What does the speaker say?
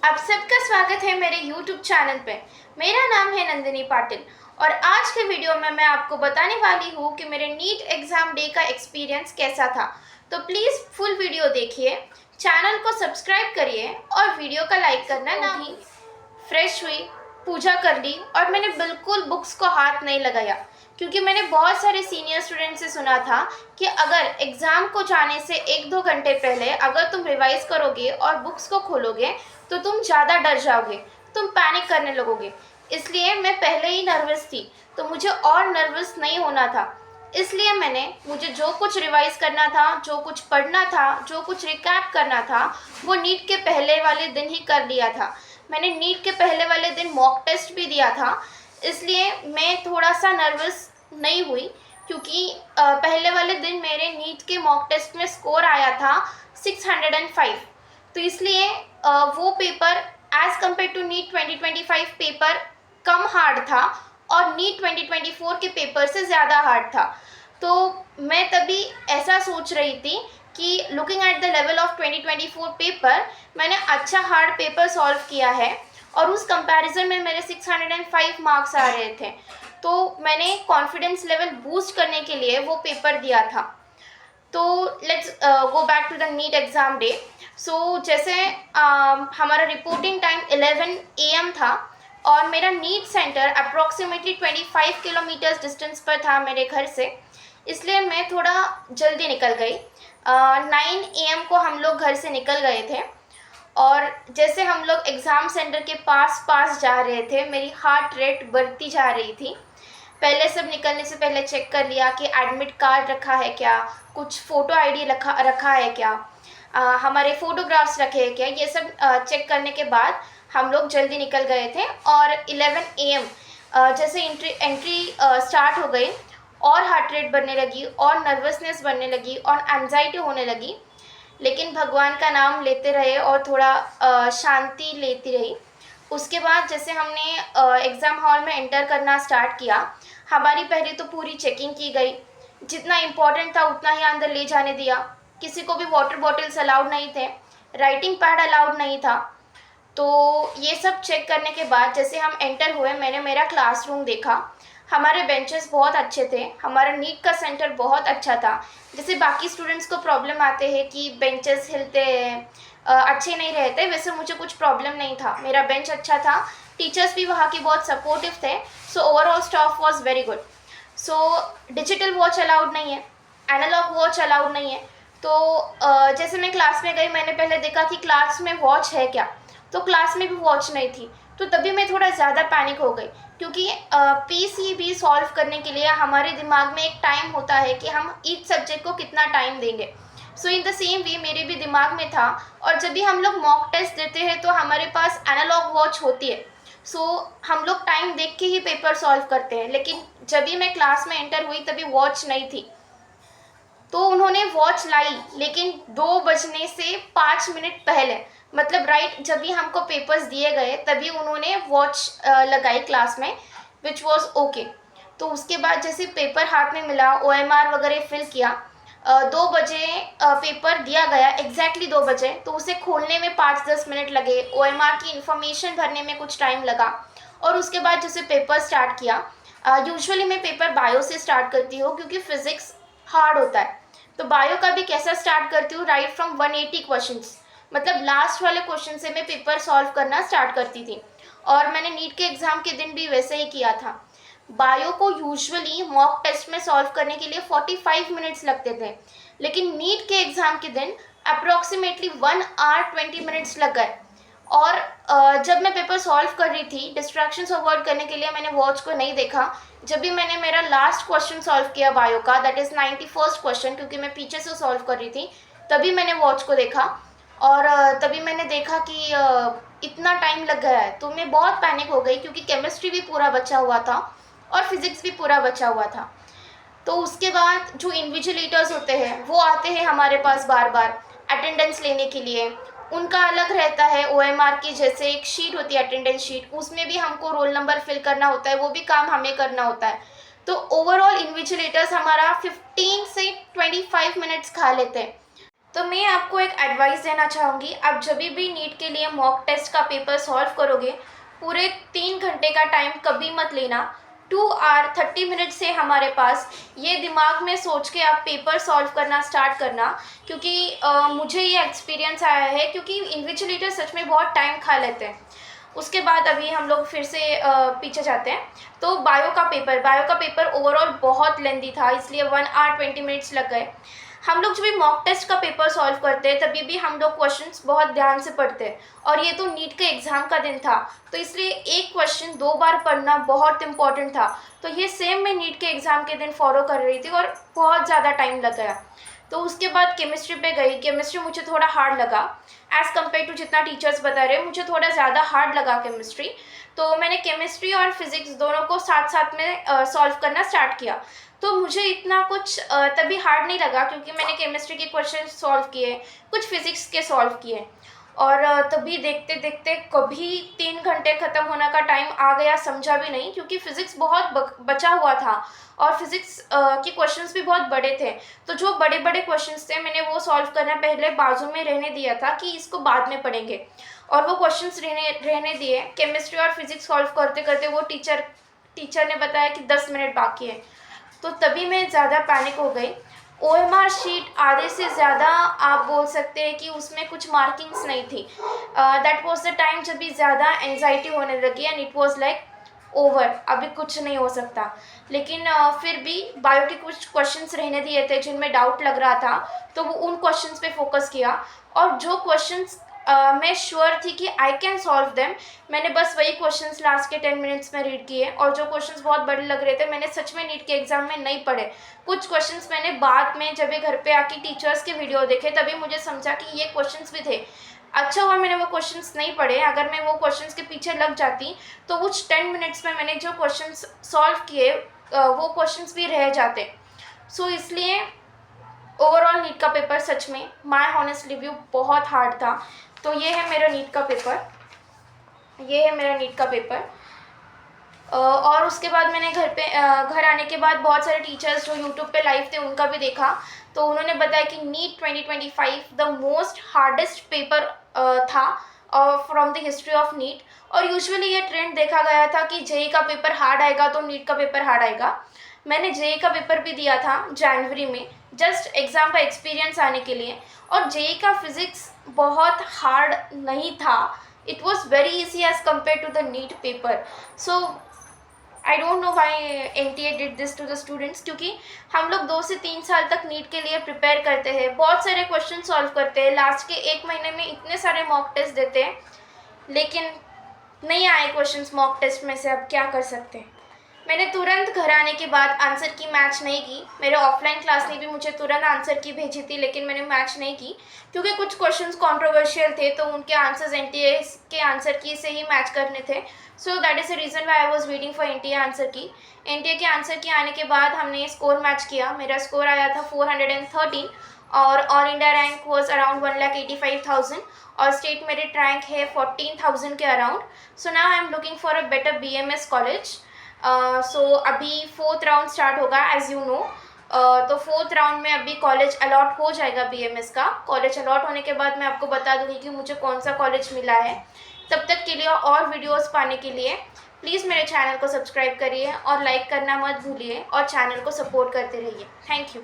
आप सबका स्वागत है मेरे YouTube चैनल पे। मेरा नाम है नंदिनी पाटिल और आज के वीडियो में मैं आपको बताने वाली हूँ कि मेरे नीट एग्ज़ाम डे का एक्सपीरियंस कैसा था। तो प्लीज़ फुल वीडियो देखिए, चैनल को सब्सक्राइब करिए और वीडियो का लाइक करना ना भूलिए। फ्रेश हुई, पूजा कर ली और मैंने बिल्कुल बुक्स को हाथ नहीं लगाया, क्योंकि मैंने बहुत सारे सीनियर स्टूडेंट से सुना था कि अगर एग्ज़ाम को जाने से 1-2 घंटे पहले अगर तुम रिवाइज़ करोगे और बुक्स को खोलोगे तो तुम ज़्यादा डर जाओगे, तुम पैनिक करने लगोगे। इसलिए मैं पहले ही नर्वस थी, तो मुझे और नर्वस नहीं होना था। इसलिए मुझे जो कुछ रिवाइज़ करना था, जो कुछ पढ़ना था, जो कुछ रिकैप करना था, वो नीट के पहले वाले दिन ही कर लिया था। मैंने नीट के पहले वाले दिन मॉक टेस्ट भी दिया था, इसलिए मैं थोड़ा सा नर्वस नहीं हुई, क्योंकि पहले वाले दिन मेरे नीट के मॉक टेस्ट में स्कोर आया था 605। तो इसलिए वो paper as compare to NEET 2025 paper कम हार्ड था और नीट 2024 के पेपर से ज़्यादा हार्ड था। तो मैं तभी ऐसा सोच रही थी कि looking at the level of 2024 paper, मैंने अच्छा हार्ड पेपर सॉल्व किया है और उस कंपैरिजन में मेरे 605 मार्क्स आ रहे थे। तो मैंने कॉन्फिडेंस लेवल बूस्ट करने के लिए वो पेपर दिया था। तो let's go back to the NEET exam day. So जैसे हमारा रिपोर्टिंग टाइम 11 AM था और मेरा NEET centre approximately 25 kilometres distance पर था मेरे घर से, इसलिए मैं थोड़ा जल्दी निकल गई। 9 AM को हम लोग घर से निकल गए थे और जैसे हम लोग एग्ज़ाम सेंटर के पास जा रहे थे, मेरी हार्ट रेट बढ़ती जा रही थी। पहले सब निकलने से पहले चेक कर लिया कि एडमिट कार्ड रखा है क्या, कुछ फ़ोटो आईडी रखा है क्या, हमारे फ़ोटोग्राफ्स रखे हैं क्या, ये सब चेक करने के बाद हम लोग जल्दी निकल गए थे। और 11 AM जैसे एंट्री स्टार्ट हो गई और हार्ट रेट बढ़ने लगी और नर्वसनेस बढ़ने लगी और एंजाइटी होने लगी, लेकिन भगवान का नाम लेते रहे और थोड़ा शांति लेती रही। उसके बाद जैसे हमने एग्ज़ाम हॉल में एंटर करना स्टार्ट किया, हमारी पहले तो पूरी चेकिंग की गई। जितना इम्पोर्टेंट था उतना ही अंदर ले जाने दिया। किसी को भी वाटर बॉटल्स अलाउड नहीं थे, राइटिंग पैड अलाउड नहीं था। तो ये सब चेक करने के बाद जैसे हम एंटर हुए, मैंने मेरा क्लासरूम देखा। हमारे बेंचेस बहुत अच्छे थे, हमारा नीट का सेंटर बहुत अच्छा था। जैसे बाकी स्टूडेंट्स को प्रॉब्लम आते हैं कि बेंचेस हिलते हैं, अच्छे नहीं रहते, वैसे मुझे कुछ प्रॉब्लम नहीं था। मेरा बेंच अच्छा था, टीचर्स भी वहाँ के बहुत सपोर्टिव थे। So overall staff was very good. So digital watch allowed नहीं है, एनालॉग वॉच अलाउड नहीं है। तो जैसे मैं क्लास में गई, मैंने पहले देखा कि क्लास में वॉच है क्या, तो क्लास में भी वॉच नहीं थी। तो तभी मैं थोड़ा ज़्यादा पैनिक हो गई, क्योंकि पीसीबी सॉल्व करने के लिए हमारे दिमाग में एक टाइम होता है कि हम ईच सब्जेक्ट को कितना टाइम देंगे। सो इन द सेम वे मेरे भी दिमाग में था। और जब भी हम लोग मॉक टेस्ट देते हैं तो हमारे पास एनालॉग वॉच होती है, सो हम लोग टाइम देख के ही पेपर सॉल्व करते हैं। लेकिन जब भी मैं क्लास में एंटर हुई तभी वॉच नहीं थी, तो उन्होंने वॉच लाई, लेकिन 2 बजने से 5 मिनट पहले, मतलब राइट जब भी हमको पेपर्स दिए गए तभी उन्होंने वॉच लगाई क्लास में, विच वॉज ओके। तो उसके बाद जैसे पेपर हाथ में मिला, OMR वगैरह फिल किया, 2 बजे पेपर दिया गया, एग्जैक्टली 2 बजे। तो उसे खोलने में 5-10 मिनट लगे, OMR की इन्फॉर्मेशन भरने में कुछ टाइम लगा और उसके बाद जैसे पेपर स्टार्ट किया। यूजुअली मैं पेपर बायो से स्टार्ट करती हूँ, क्योंकि फिज़िक्स हार्ड होता है। तो बायो का भी कैसा स्टार्ट करती हूँ, राइट फ्रॉम 180 क्वेश्चंस, मतलब लास्ट वाले क्वेश्चन से मैं पेपर सॉल्व करना स्टार्ट करती थी। और मैंने नीट के एग्ज़ाम के दिन भी वैसे ही किया था। बायो को यूजुअली मॉक टेस्ट में सॉल्व करने के लिए 45 मिनट्स लगते थे, लेकिन नीट के एग्ज़ाम के दिन अप्रॉक्सीमेटली 1 आवर 20 मिनट्स लग गए। और जब मैं पेपर सॉल्व कर रही थी, डिस्ट्रैक्शंस अवॉइड करने के लिए मैंने वॉच को नहीं देखा। जब भी मैंने मेरा लास्ट क्वेश्चन सॉल्व किया बायो का, दैट इज़ 91st क्वेश्चन, क्योंकि मैं पीछे से सॉल्व कर रही थी, तभी मैंने वॉच को देखा। और तभी मैंने देखा कि इतना टाइम लग गया है, तो मैं बहुत पैनिक हो गई, क्योंकि केमिस्ट्री भी पूरा बचा हुआ था और फिज़िक्स भी पूरा बचा हुआ था। तो उसके बाद जो इन्विजिलेटर्स होते हैं वो आते हैं हमारे पास बार बार अटेंडेंस लेने के लिए। उनका अलग रहता है, OMR की जैसे एक शीट होती है अटेंडेंस शीट, उसमें भी हमको रोल नंबर फिल करना होता है, वो भी काम हमें करना होता है। तो ओवरऑल इन्विजिलेटर्स हमारा 15 से 25 मिनट्स खा लेते हैं। तो मैं आपको एक एडवाइस देना चाहूँगी, आप जब भी नीट के लिए मॉक टेस्ट का पेपर सॉल्व करोगे, पूरे 3 घंटे का टाइम कभी मत लेना। 2 आवर 30 मिनट से हमारे पास, ये दिमाग में सोच के आप पेपर सॉल्व करना स्टार्ट करना, क्योंकि मुझे ये एक्सपीरियंस आया है, क्योंकि इन्विजिलेटर सच में बहुत टाइम खा लेते हैं। उसके बाद अभी हम लोग फिर से पीछे जाते हैं। तो बायो का पेपर ओवरऑल बहुत लेंदी था, इसलिए 1 आवर 20 मिनट्स लग गए। हम लोग जब भी मॉक टेस्ट का पेपर सॉल्व करते हैं तभी भी हम लोग क्वेश्चंस बहुत ध्यान से पढ़ते हैं, और ये तो नीट के एग्ज़ाम का दिन था, तो इसलिए एक क्वेश्चन 2 बार पढ़ना बहुत इंपॉर्टेंट था। तो ये सेम मैं नीट के एग्ज़ाम के दिन फॉलो कर रही थी और बहुत ज़्यादा टाइम लग गया। तो उसके बाद केमिस्ट्री पे गई। केमिस्ट्री मुझे थोड़ा हार्ड लगा एज़ कम्पेयर टू जितना टीचर्स बता रहे, मुझे थोड़ा ज़्यादा हार्ड लगा केमिस्ट्री। तो मैंने केमिस्ट्री और फिज़िक्स दोनों को साथ साथ में सॉल्व करना स्टार्ट किया। तो मुझे इतना कुछ तभी हार्ड नहीं लगा, क्योंकि मैंने केमिस्ट्री के क्वेश्चन सॉल्व किए, कुछ फिज़िक्स के सॉल्व किए, और तभी देखते देखते कभी 3 घंटे ख़त्म होने का टाइम आ गया, समझा भी नहीं, क्योंकि फ़िज़िक्स बहुत बचा हुआ था, और फिज़िक्स के क्वेश्चंस भी बहुत बड़े थे। तो जो बड़े बड़े क्वेश्चंस थे मैंने वो सॉल्व करना पहले बाजू में रहने दिया था कि इसको बाद में पढ़ेंगे, और वो क्वेश्चंस रहने दिए। केमिस्ट्री और फिज़िक्स सॉल्व करते करते वो टीचर ने बताया कि 10 मिनट बाकी है। तो तभी मैं ज़्यादा पैनिक हो गई। ओएमआर शीट आधे से ज़्यादा, आप बोल सकते हैं कि उसमें कुछ मार्किंग्स नहीं थी। दैट वाज द टाइम जब भी ज़्यादा एंजाइटी होने लगी, and it was like over, अभी कुछ नहीं हो सकता। लेकिन फिर भी बायो के कुछ क्वेश्चंस रहने दिए थे जिनमें डाउट लग रहा था, तो वो उन क्वेश्चंस पे फोकस किया, और जो क्वेश्चंस मैं श्योर थी कि आई कैन सॉल्व देम, मैंने बस वही क्वेश्चंस लास्ट के 10 मिनट्स में रीड किए। और जो क्वेश्चंस बहुत बड़े लग रहे थे मैंने सच में नीट के एग्ज़ाम में नहीं पढ़े। कुछ क्वेश्चंस मैंने बाद में जब ये घर पे आके टीचर्स के वीडियो देखे तभी मुझे समझा कि ये क्वेश्चंस भी थे। अच्छा हुआ मैंने वो क्वेश्चंस नहीं पढ़े, अगर मैं वो क्वेश्चंस के पीछे लग जाती तो कुछ 10 मिनट्स में मैंने जो क्वेश्चंस सॉल्व किए वो क्वेश्चंस भी रह जाते। सो इसलिए ओवरऑल नीट का पेपर सच में माय हॉनेस्ट रिव्यू बहुत हार्ड था। तो ये है मेरा नीट का पेपर, ये है मेरा नीट का पेपर। और उसके बाद मैंने घर आने के बाद बहुत सारे टीचर्स जो यूट्यूब पे लाइव थे उनका भी देखा, तो उन्होंने बताया कि NEET 2025 the most hardest paper था from the history of NEET. और यूजुअली ये ट्रेंड देखा गया था कि जेई का पेपर हार्ड आएगा तो नीट का पेपर हार्ड आएगा। मैंने जेई का पेपर भी दिया था जनवरी में, जस्ट एग्ज़ाम का एक्सपीरियंस आने के लिए, और जेई का फिज़िक्स बहुत हार्ड नहीं था, it was very easy as compare to the NEET paper. So I don't know why NTA did this to the students, क्योंकि हम लोग 2 से 3 साल तक नीट के लिए प्रिपेयर करते हैं, बहुत सारे क्वेश्चन सॉल्व करते हैं, लास्ट के 1 महीने में इतने सारे मॉक टेस्ट देते हैं, लेकिन नहीं आए क्वेश्चंस मॉक टेस्ट में से, अब क्या कर सकते हैं। मैंने तुरंत घर आने के बाद आंसर की मैच नहीं की। मेरे ऑफलाइन क्लास ने भी मुझे तुरंत आंसर की भेजी थी, लेकिन मैंने मैच नहीं की, क्योंकि कुछ क्वेश्चंस कंट्रोवर्शियल थे, तो उनके आंसर्स एनटीए के आंसर की से ही मैच करने थे। So that is the reason why I was waiting for NTA answer की। एनटीए के आंसर की आने के बाद हमने स्कोर मैच किया। मेरा स्कोर आया था 413, और all India rank was around 1,85,000, और स्टेट मेरिट रैंक है 14,000 के around. So now I am looking for a better BMS college. So अभी 4th राउंड स्टार्ट होगा एज़ यू नो। तो 4th राउंड में अभी कॉलेज अलॉट हो जाएगा BMS का। कॉलेज अलॉट होने के बाद मैं आपको बता दूँगी कि मुझे कौन सा कॉलेज मिला है। तब तक के लिए और वीडियोस पाने के लिए प्लीज़ मेरे चैनल को सब्सक्राइब करिए और लाइक करना मत भूलिए, और चैनल को सपोर्ट करते रहिए। Thank you.